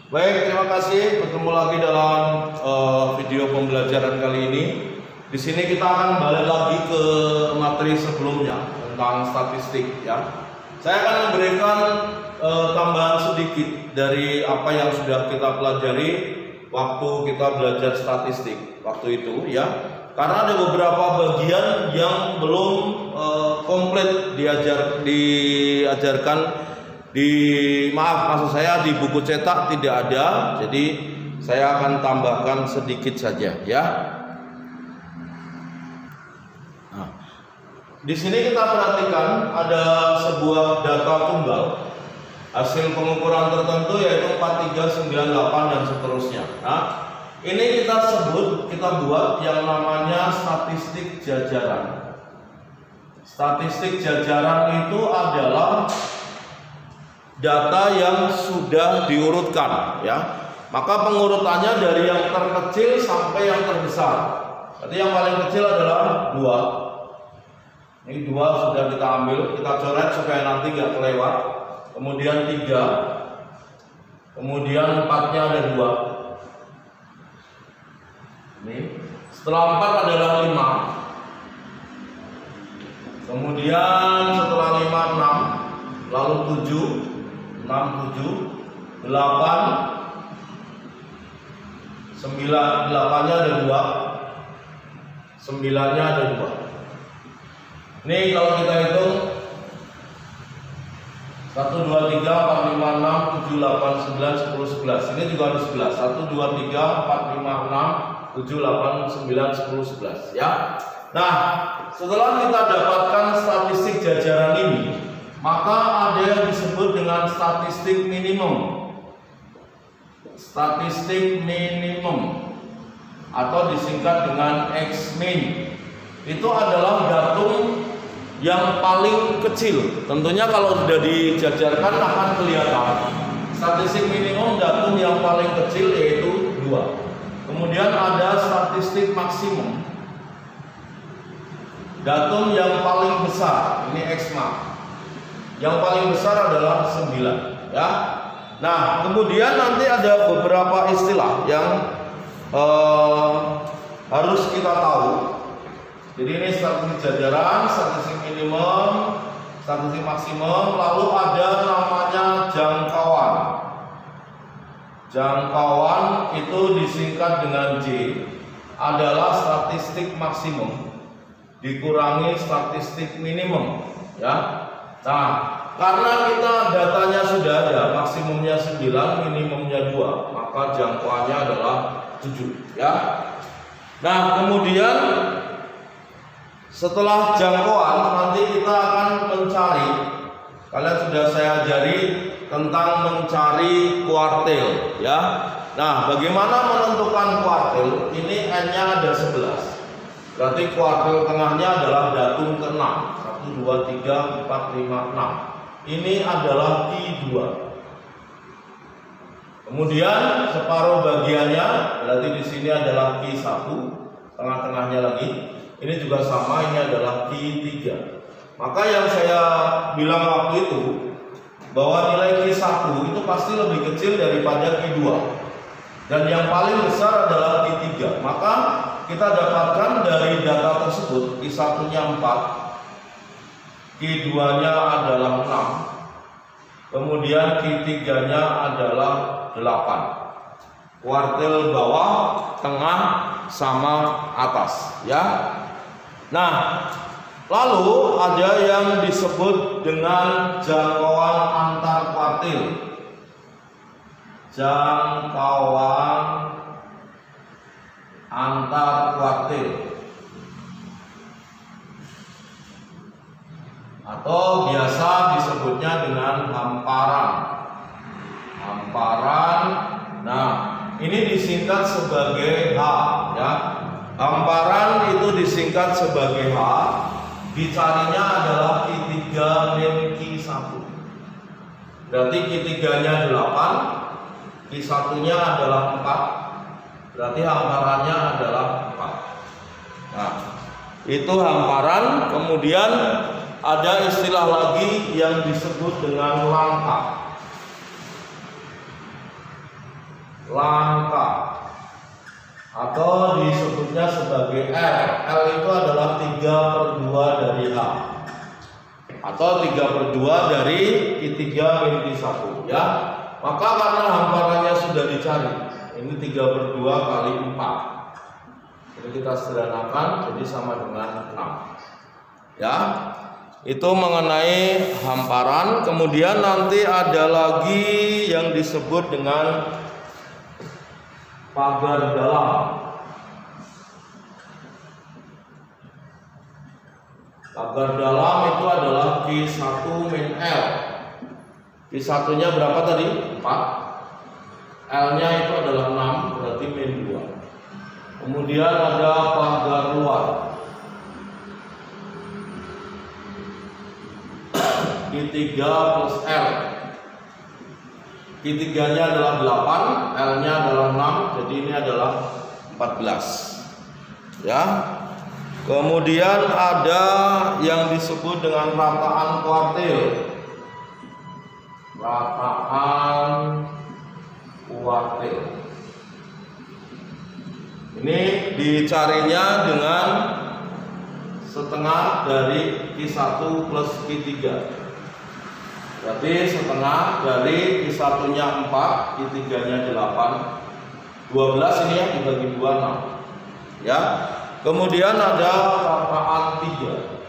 Baik, terima kasih. Bertemu lagi dalam video pembelajaran kali ini. Di sini kita akan balik lagi ke materi sebelumnya tentang statistik, ya. Saya akan memberikan tambahan sedikit dari apa yang sudah kita pelajari waktu kita belajar statistik waktu itu, ya. Karena ada beberapa bagian yang belum komplit diajarkan maksud saya di buku cetak tidak ada, jadi saya akan tambahkan sedikit saja, ya. Nah, di sini kita perhatikan ada sebuah data tunggal hasil pengukuran tertentu yaitu 4398 dan seterusnya. Nah, ini kita buat yang namanya statistik jajaran. Statistik jajaran itu adalah data yang sudah diurutkan, ya. Maka pengurutannya dari yang terkecil sampai yang terbesar. Berarti yang paling kecil adalah 2. Ini 2 sudah kita ambil, kita coret supaya nanti nggak kelewat. Kemudian 3, kemudian 4-nya ada 2. Ini setelah 4 adalah 5. Kemudian setelah 5 6, lalu 7. 6, 7, 8, 9, 8-nya ada 2, 9-nya ada 2. Ini kalau kita hitung 1, 2, 3, 4, 5, 6, 7, 8, 9, 10, 11. Ini juga ada 11. 1, 2, 3, 4, 5, 6, 7, 8, 9, 10, 11, ya. Nah, setelah kita dapatkan statistik jajaran ini, maka ada yang disebut dengan statistik minimum. Statistik minimum atau disingkat dengan X-min. Itu adalah datum yang paling kecil. Tentunya kalau sudah dijajarkan akan kelihatan. Statistik minimum datum yang paling kecil yaitu 2. Kemudian ada statistik maksimum. Datum yang paling besar, ini X-max. Yang paling besar adalah 9, ya. Nah, kemudian nanti ada beberapa istilah yang harus kita tahu. Jadi ini statistik jajaran, statistik minimum, statistik maksimum, lalu ada namanya jangkauan. Jangkauan itu disingkat dengan J, adalah statistik maksimum dikurangi statistik minimum, ya. Nah, karena kita datanya sudah ada, maksimumnya 9, minimumnya 2, maka jangkauannya adalah 7, ya. Nah, kemudian setelah jangkauan nanti kita akan mencari, kalian sudah saya ajari tentang mencari kuartil, ya. Nah, bagaimana menentukan kuartil? Ini N-nya ada 11. Berarti kuartil tengahnya adalah datum ke-6. 1, 2, 3, 4, 5, 6. Ini adalah Q2. Kemudian separuh bagiannya berarti di sini adalah Q1, tengah-tengahnya lagi. Ini juga sama, ini adalah Q3. Maka yang saya bilang waktu itu bahwa nilai Q1 itu pasti lebih kecil daripada Q2. Dan yang paling besar adalah Q3. Maka kita dapatkan dari data tersebut, Q1-nya 4. Q2-nya adalah 6. Kemudian Q3-nya adalah 8. Kuartil bawah, tengah, sama atas, ya. Nah, lalu ada yang disebut dengan jangkauan antar kuartil. Jangkauan antar kuartil, atau biasa disebutnya dengan hamparan. Hamparan. Nah, ini disingkat sebagai H, ya. Hamparan itu disingkat sebagai H. Dicarinya adalah Q3 min Q1. Berarti Q3-nya 8, Q1-nya adalah 4. Berarti hamparannya adalah 4. Nah, itu hamparan. Kemudian ada istilah lagi yang disebut dengan langkah. langkah, atau disebutnya sebagai L. L itu adalah 3/2 dari H, atau 3/2 dari Q3 min Q1 ya. Maka karena hamparannya sudah dicari, ini 3/2 kali 4, jadi kita sederhanakan jadi sama dengan 6 ya. Itu mengenai hamparan. Kemudian nanti ada lagi yang disebut dengan pagar dalam. Pagar dalam itu adalah Q1 min L. Q1 nya berapa tadi? 4. L nya itu adalah 6, berarti min 2. Kemudian ada pagar luar, Q3 plus L. Q3 nya adalah 8, L nya adalah 6, jadi ini adalah 14 ya. Kemudian ada yang disebut dengan rataan kuartil. Rataan kuartil ini dicarinya dengan setengah dari Q1 plus Q3. Berarti setengah dari Q1 nya 4, Q3 nya 8, 12 ini ya dibagi 2, 6 ya. Kemudian ada rataan 3.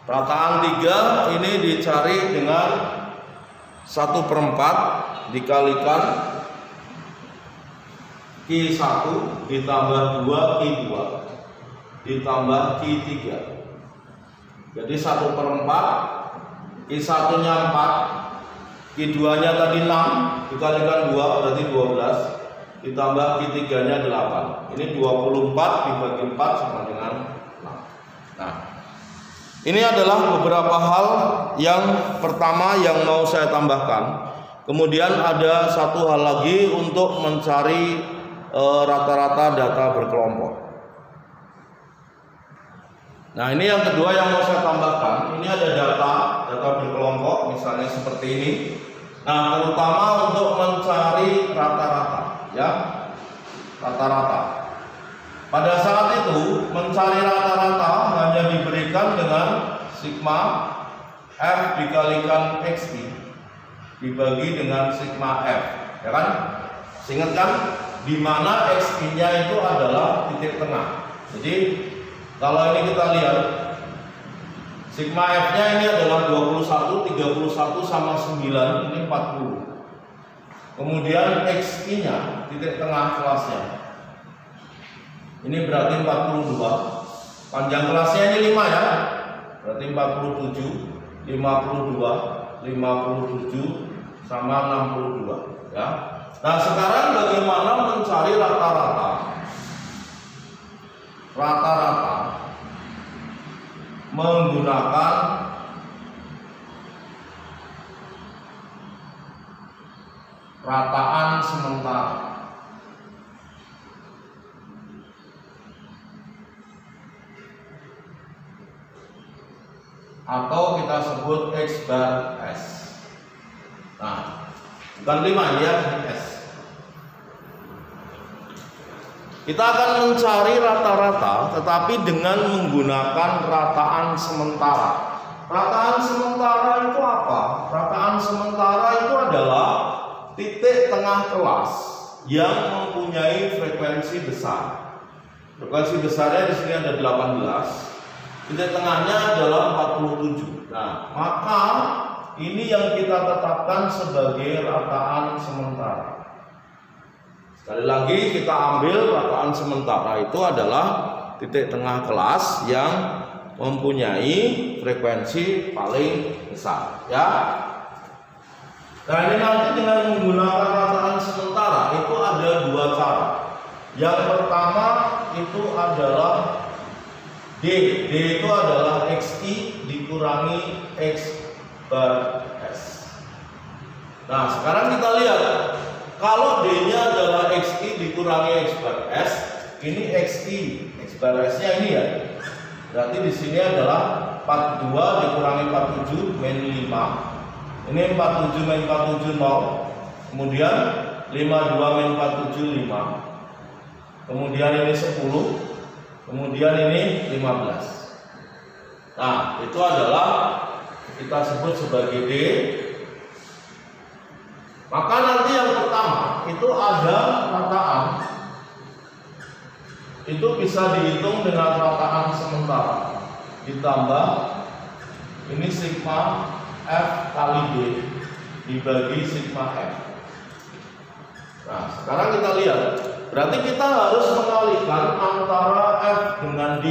Rataan 3 ini dicari dengan 1/4 dikalikan Q1 ditambah 2 Q2 ditambah Q3. Jadi 1/4, Q1 nya 4, Q2 nya tadi 6 dikalikan 2 berarti 12, ditambah Q3 nya 8. Ini 24 dibagi 4 sama dengan 6. Nah, ini adalah beberapa hal yang pertama yang mau saya tambahkan. Kemudian ada satu hal lagi untuk mencari rata-rata data berkelompok. Nah, ini yang kedua yang mau saya tambahkan. Ini ada data berkelompok, misalnya seperti ini. Nah, terutama untuk mencari rata-rata, ya, rata-rata. Pada saat itu mencari rata-rata hanya diberikan dengan sigma F dikalikan XI dibagi dengan sigma F, ya kan? Ingat kan? Di mana XI-nya itu adalah titik tengah. Jadi kalau ini kita lihat sigma F-nya ini adalah 21, 31 sama 9, ini 40. Kemudian XI-nya titik tengah kelasnya ini berarti 42. Panjang kelasnya ini 5 ya. Berarti 47, 52, 57 sama 62 ya. Nah, sekarang bagaimana mencari rata-rata? Rata-rata menggunakan rataan sementara. Atau kita sebut X bar S. Nah, bukan 5 ya, S. Kita akan mencari rata-rata tetapi dengan menggunakan rataan sementara. Rataan sementara itu apa? Rataan sementara itu adalah titik tengah kelas yang mempunyai frekuensi besar. Frekuensi besarnya di sini ada 18. Titik tengahnya adalah 47. Nah, maka ini yang kita tetapkan sebagai rataan sementara. Sekali lagi kita ambil rataan sementara itu adalah titik tengah kelas yang mempunyai frekuensi paling besar, ya. Nah, ini nanti dengan menggunakan rataan sementara itu ada dua cara. Yang pertama itu adalah D itu adalah XI dikurangi X bar S. Nah, sekarang kita lihat kalau D-nya adalah XI dikurangi X bar S, ini XI, X bar S-nya ini ya. Berarti di sini adalah 42 dikurangi 47 min 5. Ini 47 min 47 0. Kemudian 52 min 47 5. Kemudian ini 10. Kemudian ini 15. Nah, itu adalah kita sebut sebagai D. Maka nanti yang pertama itu ada rataan. Itu bisa dihitung dengan rataan sementara. Ditambah ini sigma F kali D dibagi sigma F. Nah, sekarang kita lihat. Berarti kita harus mengalihkan antara F dengan D.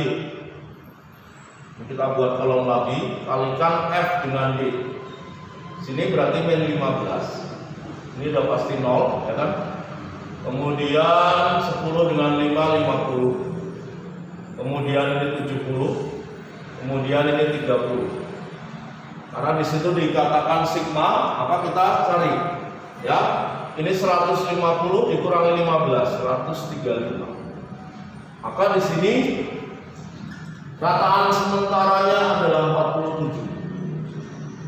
Ini kita buat kolom lagi, kalikan F dengan D. Sini berarti min 15. Ini udah pasti 0, ya kan? Kemudian 10 dengan 5 50. Kemudian ini 70. Kemudian ini 30. Karena di situ dikatakan sigma, maka kita cari, ya. Ini 150 dikurangi 15, 135. Maka di sini rataan sementaranya adalah 47.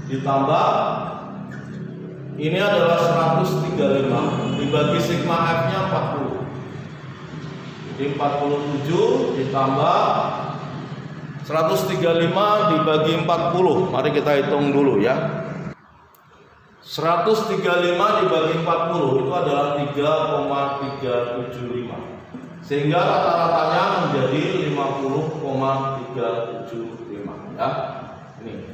Ditambah ini adalah 135 dibagi sigma F-nya 40. Jadi 47 ditambah 135 dibagi 40. Mari kita hitung dulu ya. 135 dibagi 40 itu adalah 3,375. Sehingga rata-ratanya menjadi 50,375 ya.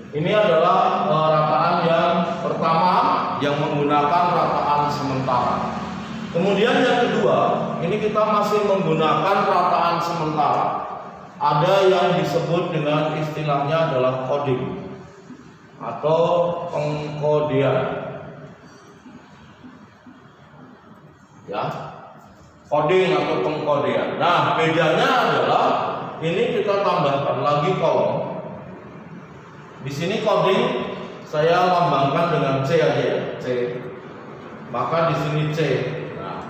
Ini adalah rataan yang pertama yang menggunakan rataan sementara. Kemudian yang kedua, ini kita masih menggunakan rataan sementara. Ada yang disebut dengan istilahnya adalah coding atau pengkodean. Ya. Coding atau pengkodean. Nah, bedanya adalah ini kita tambahkan lagi kolom. Di sini coding saya lambangkan dengan C aja ya, C. Maka di sini C. Nah,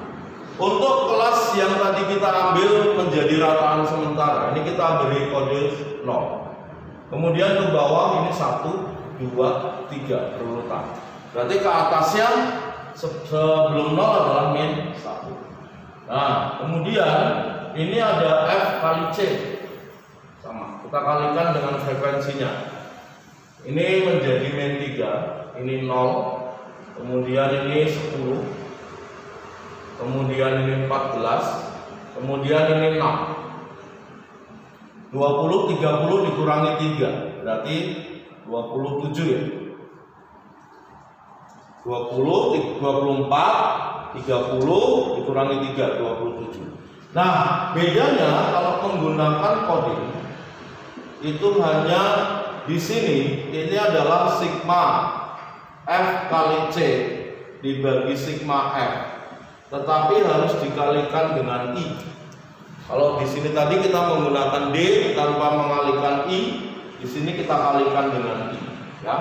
untuk kelas yang tadi kita ambil menjadi rataan sementara, ini kita beri kode 0. Kemudian ke bawah ini 1, 2, 3 berurutan. Berarti ke atasnya sebelum 0 adalah min 1. Nah, kemudian ini ada F kali C. Sama, kita kalikan dengan frekuensinya. Ini menjadi min 3, ini 0, kemudian ini 10, kemudian ini 14, kemudian ini 6. 20, 30 dikurangi 3, berarti 27 ya. 20, 24, 30 dikurangi 3, 27. Nah, bedanya kalau menggunakan coding itu hanya di sini ini adalah sigma F kali C dibagi sigma F, tetapi harus dikalikan dengan I. Kalau di sini tadi kita menggunakan D tanpa mengalihkan I, di sini kita kalikan dengan I. Ya,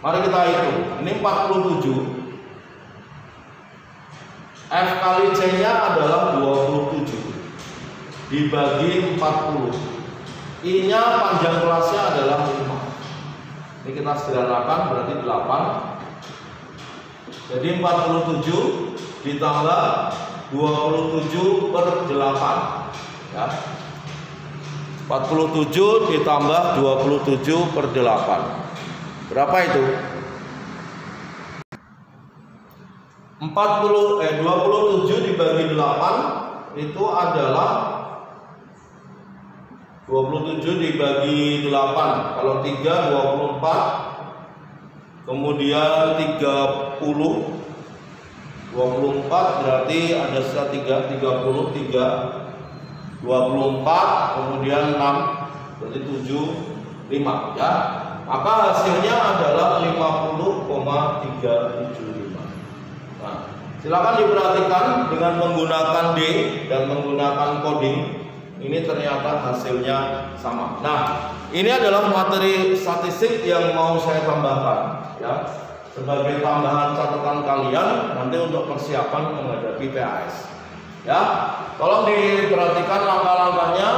mari kita hitung. Ini 47. F kali C-nya adalah 27 dibagi 40. I-nya panjang kelasnya adalah 5. Ini kita sederhanakan berarti 8. Jadi 47 ditambah 27 per 8 ya. 47 ditambah 27 per 8. Berapa itu? 27 dibagi 8 itu adalah 27 dibagi 8. Kalau 3 24. Kemudian 30 24 berarti ada sisa 3 33 24 kemudian 6 berarti 7 5 ya. Maka hasilnya adalah 50,375. Nah, silakan diperhatikan dengan menggunakan D dan menggunakan coding. Ini ternyata hasilnya sama. Nah, ini adalah materi statistik yang mau saya tambahkan ya, sebagai tambahan catatan kalian nanti untuk persiapan menghadapi PAS. Ya, tolong diperhatikan langkah-langkahnya.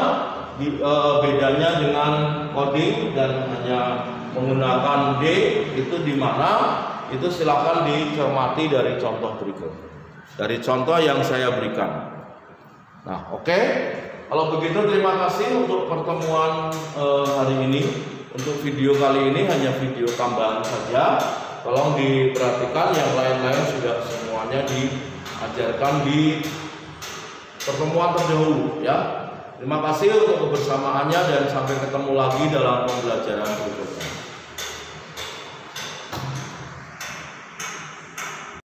bedanya dengan coding dan hanya menggunakan D itu di mana? Itu silakan dicermati dari contoh berikut. Dari contoh yang saya berikan. Nah, oke. Kalau begitu terima kasih untuk pertemuan hari ini. Untuk video kali ini hanya video tambahan saja. Tolong diperhatikan, yang lain-lain sudah semuanya diajarkan di pertemuan terdahulu ya. Terima kasih untuk kebersamaannya dan sampai ketemu lagi dalam pembelajaran berikutnya.